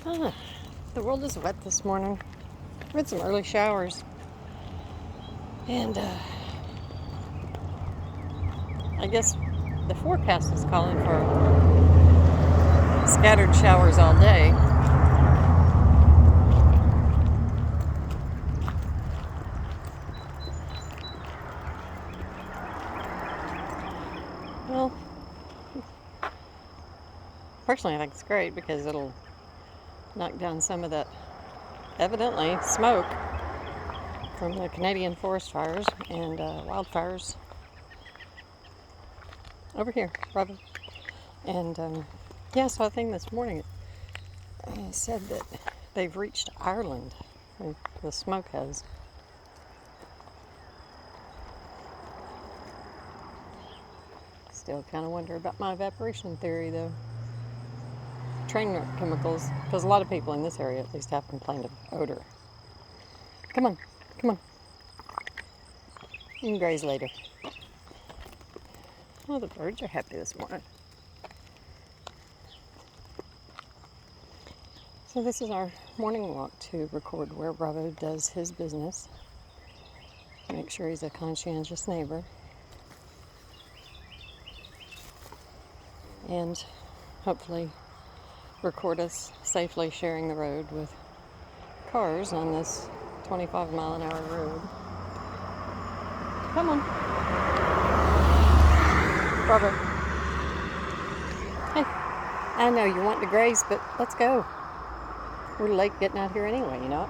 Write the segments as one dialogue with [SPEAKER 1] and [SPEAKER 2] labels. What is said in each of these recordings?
[SPEAKER 1] Ah, the world is wet this morning. We had some early showers. And I guess the forecast is calling for scattered showers all day. Well, personally I think it's great because it'll knock down some of that evidently smoke from the Canadian forest fires and wildfires over here, Robin. And yeah, I saw a thing this morning. It said that they've reached Ireland. The smoke has. Still kind of wonder about my evaporation theory, though. Train wreck chemicals, because a lot of people in this area at least have complained of odor. Come on, come on. You can graze later. Oh, the birds are happy this morning. So this is our morning walk to record where Bravo does his business. Make sure he's a conscientious neighbor. And hopefully record us safely sharing the road with cars on this 25-mile-an-hour road. Come on. Bravo. Hey, I know you want to graze, but let's go. We're late getting out here anyway, you know.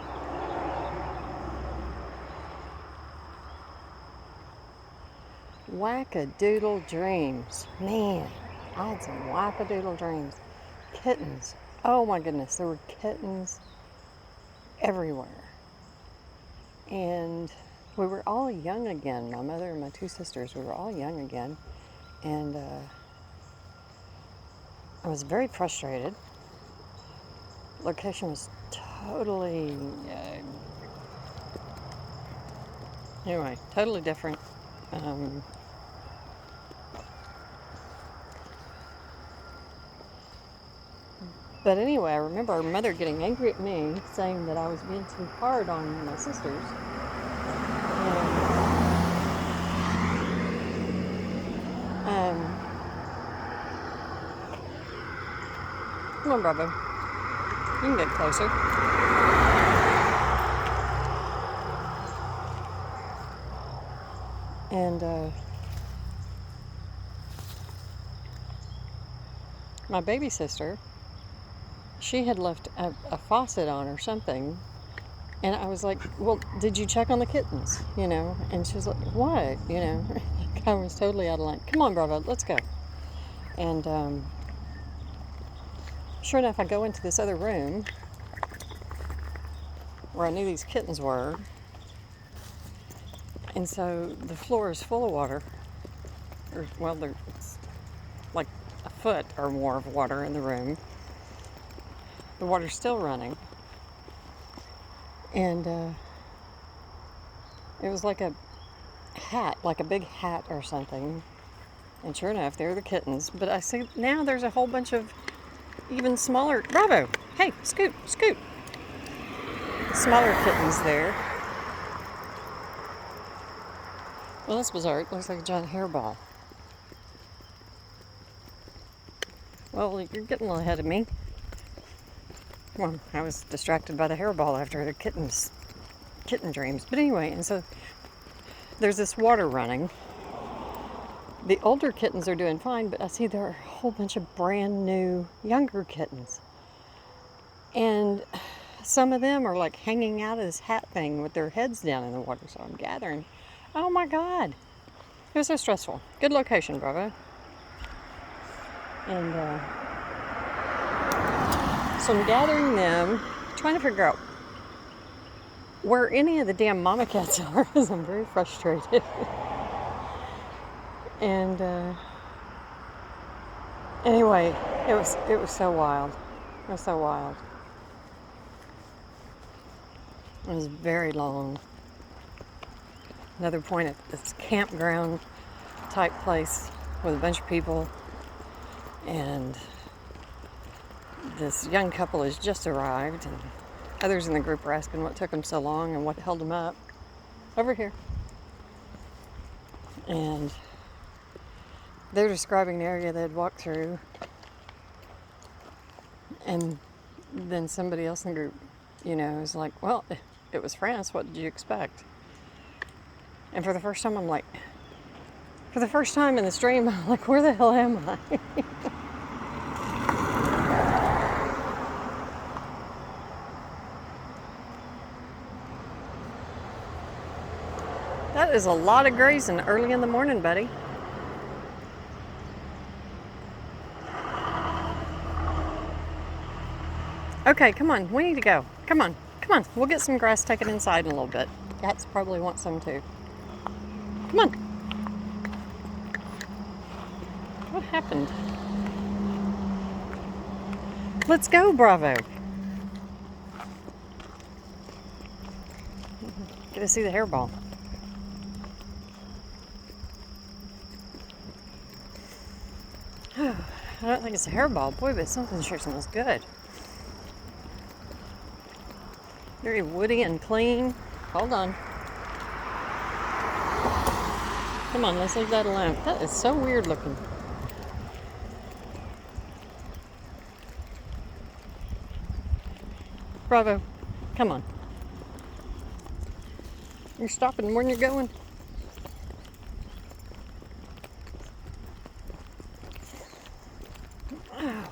[SPEAKER 1] Wackadoodle dreams. Man, I had some wackadoodle dreams. Kittens. Oh my goodness, there were kittens everywhere. And we were all young again. My mother and my two sisters, we were all young again. And I was very frustrated. Location was totally, anyway, totally different. But anyway, I remember our mother getting angry at me, saying that I was being too hard on my sisters. And, come on, Bravo. You can get closer. And my baby sister, she had left a faucet on or something. And I was like, well, did you check on the kittens? You know? And she was like, what? You know? I was totally out of line. Come on, Bravo, let's go. And sure enough, I go into this other room where I knew these kittens were. And so the floor is full of water. Well, there's like a foot or more of water in the room. The water's still running. And it was like a hat, like a big hat or something. And sure enough, there are the kittens. But I see now there's a whole bunch of even smaller. Bravo! Hey, scoot, scoot! Smaller kittens there. Well, that's bizarre. It looks like a giant hairball. Well, you're getting a little ahead of me. Well, I was distracted by the hairball after the kitten dreams. But anyway, and so there's this water running. The older kittens are doing fine, but I see there are a whole bunch of brand new younger kittens. And some of them are like hanging out of this hat thing with their heads down in the water, so I'm gathering. Oh my God. It was so stressful. Good location, Bravo. And so I'm gathering them, trying to figure out where any of the damn mama cats are, because I'm very frustrated. And anyway, it was so wild. It was so wild. It was very long. Another point at this campground type place with a bunch of people, and this young couple has just arrived, and others in the group are asking what took them so long and what held them up. Over here. And they're describing the area they'd walked through, and then somebody else in the group, is like, well, it was France, what did you expect? And for the first time in the stream, I'm like, where the hell am I? That is a lot of grazing early in the morning, buddy. Okay, come on, we need to go. Come on, we'll get some grass taken inside in a little bit. Cats probably want some too. Come on. What happened? Let's go, Bravo. Get to see the hairball. I don't think it's a hairball, boy, but something sure smells good. Very woody and clean. Hold on. Come on, let's leave that alone. That is so weird looking. Bravo, come on. You're stopping when you're going. Wow.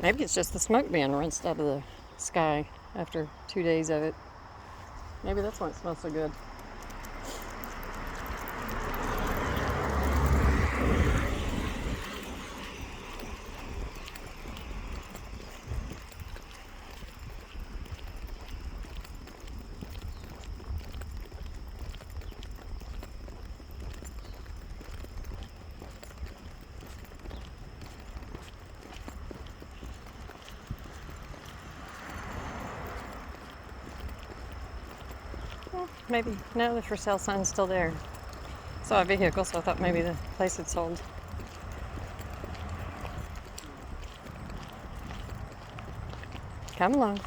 [SPEAKER 1] Maybe it's just the smoke being rinsed out of the sky after 2 days of it. Maybe that's why it smells so good. Maybe. No, the for sale sign's still there. Saw a vehicle, so I thought maybe the place had sold. Come along.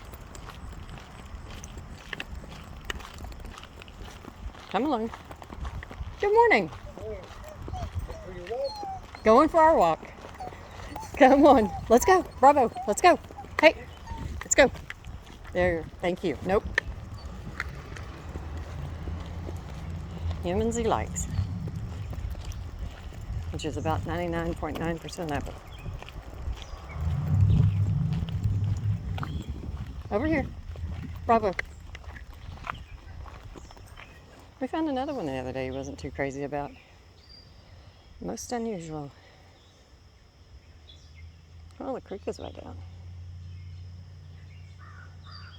[SPEAKER 1] Come along. Good morning. Going for our walk. Come on. Let's go. Bravo. Let's go. Hey. Let's go. There. Thank you. Nope. Humans he likes, which is about 99.9% of it. Over here. Bravo. We found another one the other day he wasn't too crazy about. Most unusual. Well, the creek is wet down.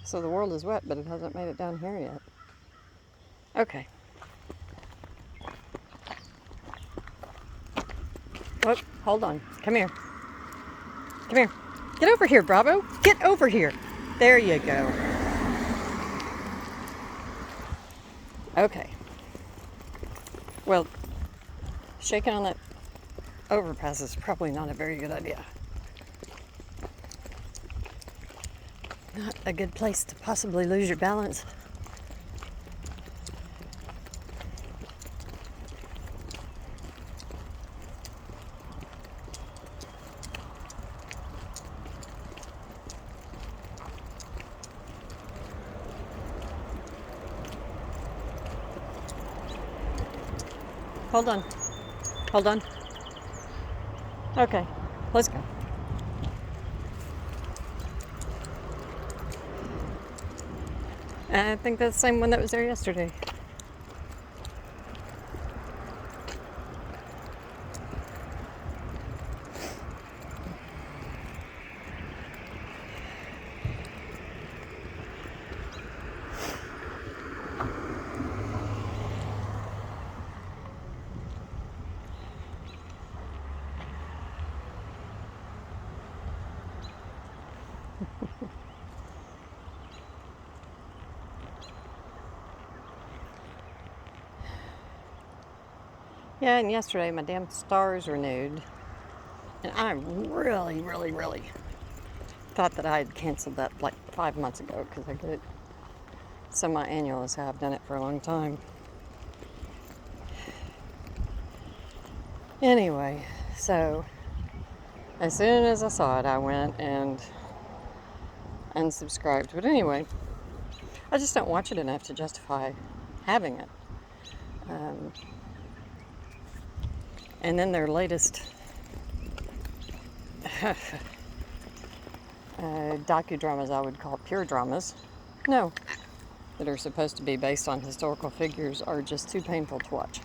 [SPEAKER 1] So the world is wet, but it hasn't made it down here yet. Okay. Whoop, hold on. Come here. Come here. Get over here, Bravo. Get over here. There you go. Okay. Well, shaking on that overpass is probably not a very good idea. Not a good place to possibly lose your balance. Hold on. Hold on. Okay, let's go. I think that's the same one that was there yesterday. Yeah, and yesterday my damn stars renewed. And I really, really, really thought that I had canceled that like 5 months ago because I get it semi-annual, so I've done it for a long time. Anyway, so as soon as I saw it, I went and unsubscribed. But anyway, I just don't watch it enough to justify having it. And then their latest docudramas, I would call pure dramas, no, that are supposed to be based on historical figures, are just too painful to watch.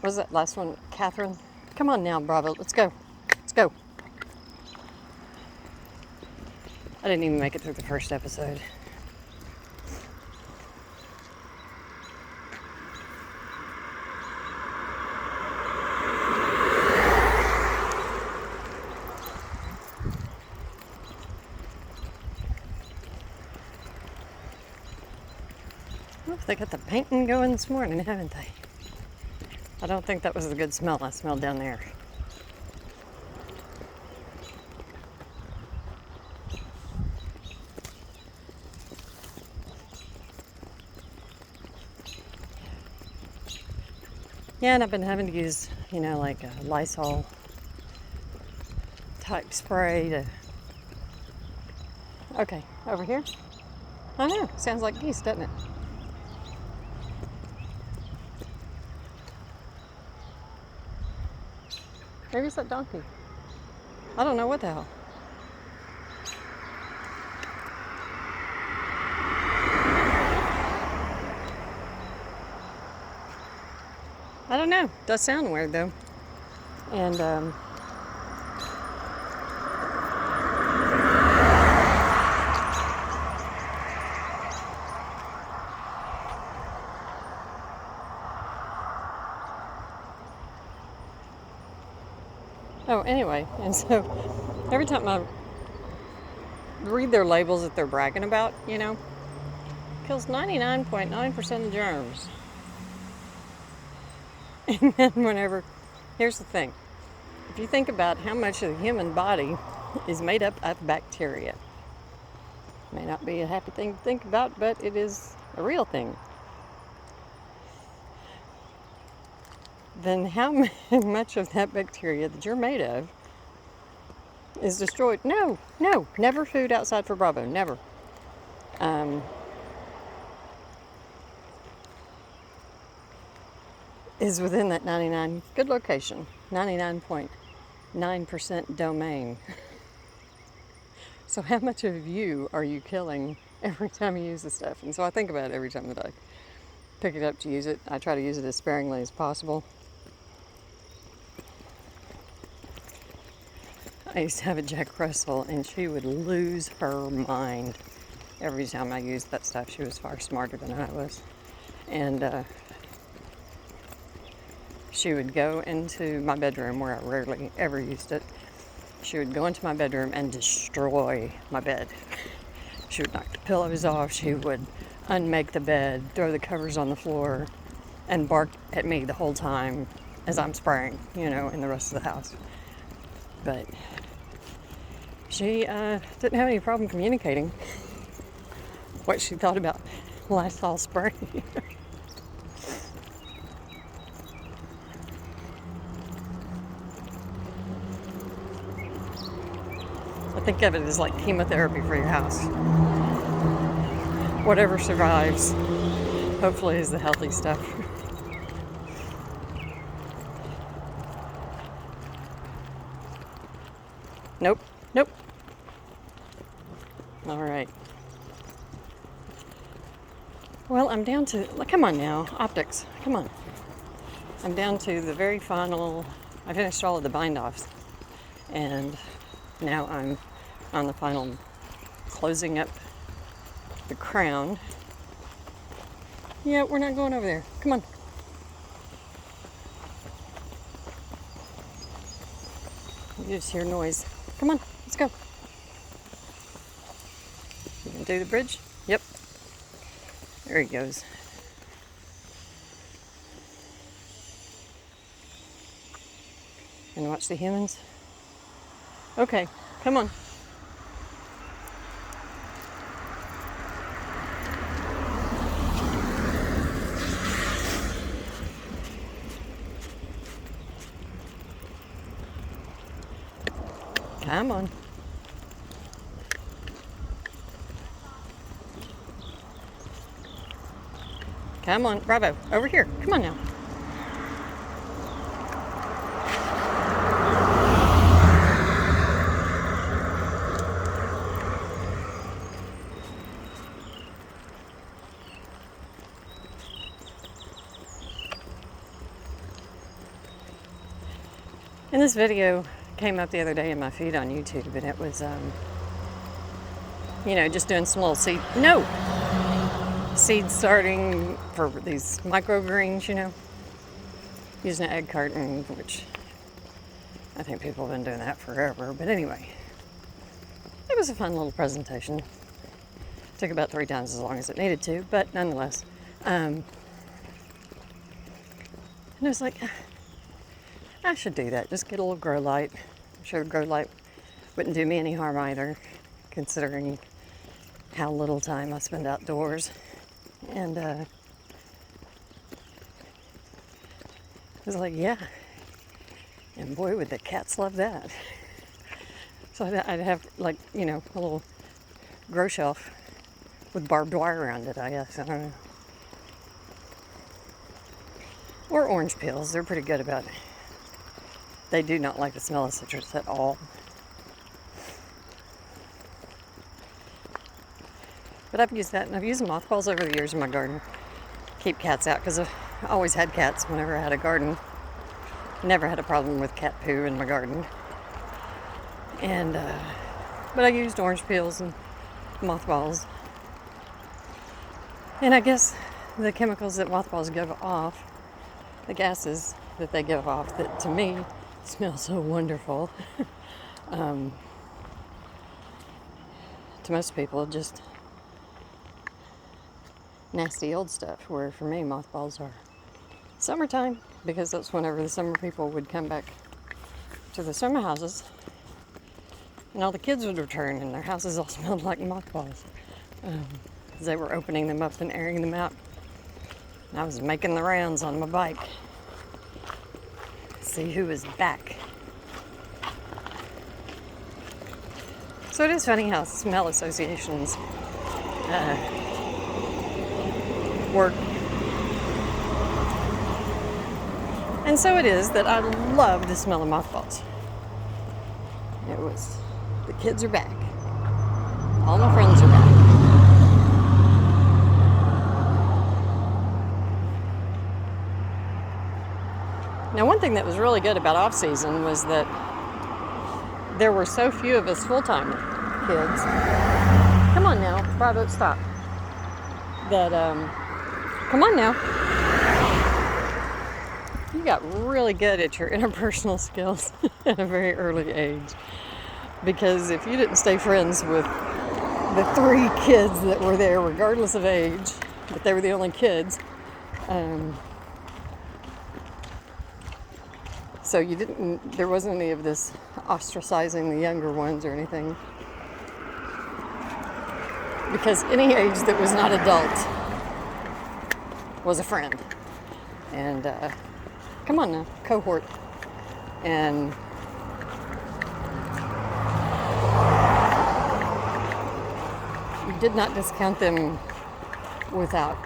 [SPEAKER 1] What was that last one, Catherine? Come on now, Bravo, let's go. Let's go. I didn't even make it through the first episode. Oh, they got the painting going this morning, haven't they? I don't think that was the good smell I smelled down there. Yeah, and I've been having to use, like a Lysol type spray to... Okay, over here? I know, sounds like geese, doesn't it? Maybe it's that donkey. I don't know what the hell. I don't know. Does sound weird though. And oh, anyway, and so every time I read their labels that they're bragging about, kills 99.9% of germs. And then here's the thing. If you think about how much of the human body is made up of bacteria, may not be a happy thing to think about, but it is a real thing. Then how much of that bacteria that you're made of is destroyed? No, never food outside for Bravo, never. Is within that 99, good location, 99.9% domain. So how much of you are you killing every time you use the stuff? And so I think about it every time that I pick it up to use it. I try to use it as sparingly as possible. I used to have a Jack Russell, and she would lose her mind every time I used that stuff. She was far smarter than I was. And she would go into my bedroom, where I rarely ever used it. She would go into my bedroom and destroy my bed. She would knock the pillows off. She would unmake the bed, throw the covers on the floor, and bark at me the whole time as I'm spraying, in the rest of the house. But she didn't have any problem communicating what she thought about Lysol spray. I think of it as like chemotherapy for your house. Whatever survives, hopefully, is the healthy stuff. Nope. All right. Well, I'm down to, come on now, optics, come on. I'm down to the very final, I finished all of the bind-offs. And now I'm on the final closing up the crown. Yeah, we're not going over there. Come on. You just hear noise. Come on, let's go. You can do the bridge? Yep. There he goes. And watch the humans. Okay, come on. Come on. Come on, Bravo, over here. Come on now. And this video came up the other day in my feed on YouTube, and it was, just doing some little seed starting for these microgreens, using an egg carton, which I think people have been doing that forever. But anyway, it was a fun little presentation. Took about 3 times as long as it needed to, but nonetheless. And it was like, I should do that. Just get a little grow light. I'm sure the grow light wouldn't do me any harm either, considering how little time I spend outdoors. And it was like, yeah. And boy, would the cats love that. So I'd have, like, a little grow shelf with barbed wire around it, I guess. I don't know. Or orange peels. They're pretty good about it. They do not like the smell of citrus at all. But I've used that, and I've used mothballs over the years in my garden. Keep cats out, because I've always had cats whenever I had a garden. Never had a problem with cat poo in my garden. And, but I used orange peels and mothballs. And I guess the chemicals that mothballs give off, the gases that they give off, that to me smell so wonderful. To most people, just nasty old stuff, where for me mothballs are summertime, because that's whenever the summer people would come back to the summer houses, and all the kids would return, and their houses all smelled like mothballs, because they were opening them up and airing them out. And I was making the rounds on my bike, see who was back. So it is funny how smell associations work. And so it is that I love the smell of mothballs. It was, the kids are back. All my friends are back. Now, one thing that was really good about off-season was that there were so few of us full-time kids. Come on now, Bravo, stop. That, come on now. You got really good at your interpersonal skills at a very early age. Because if you didn't stay friends with the 3 kids that were there, regardless of age, but they were the only kids, so there wasn't any of this ostracizing the younger ones or anything. Because any age that was not adult was a friend. And, come on now, cohort. And you did not discount them without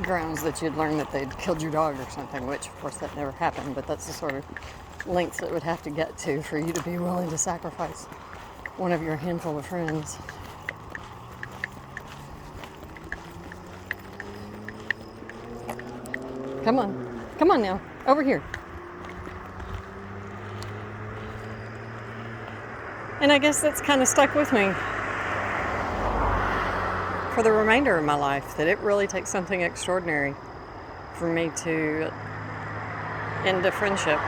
[SPEAKER 1] grounds that you'd learned that they'd killed your dog or something, which of course that never happened, but that's the sort of lengths that would have to get to for you to be willing to sacrifice one of your handful of friends. Come on now, over here. And I guess that's kind of stuck with me for the remainder of my life, that it really takes something extraordinary for me to end a friendship.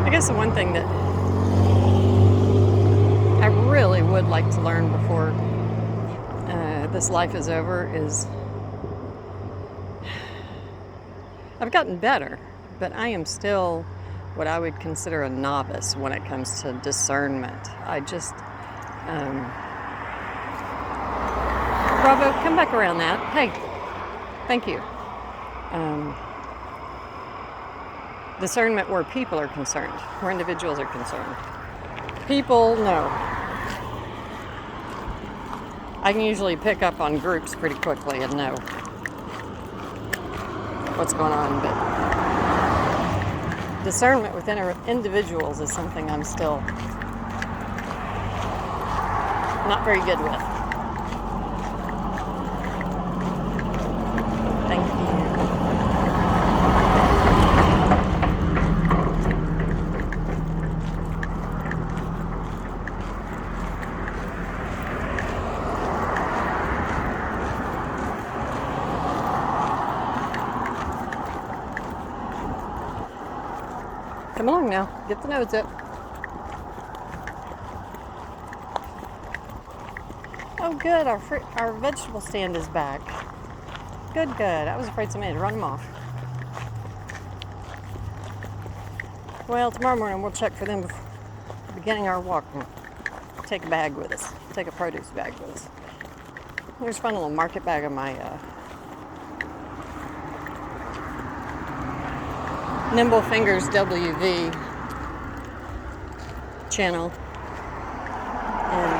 [SPEAKER 1] I guess the one thing that I really would like to learn before this life is over is I've gotten better, but I am still what I would consider a novice when it comes to discernment. I just, Bravo, come back around that. Hey, thank you. Discernment where people are concerned, where individuals are concerned. People, no. I can usually pick up on groups pretty quickly and know what's going on, but discernment within individuals is something I'm still not very good with. Thank you. Come along now, get the nose up. Oh good, our vegetable stand is back. Good. I was afraid somebody had run them off. Well, tomorrow morning we'll check for them before beginning our walk and take a bag with us. Take a produce bag with us. Here's a fun little market bag of my Nimble Fingers WV channel. And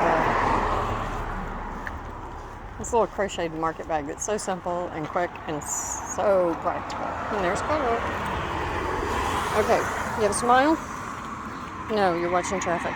[SPEAKER 1] this little crocheted market bag that's so simple and quick and so practical. And there's Carlo. Okay, you have a smile? No, you're watching traffic.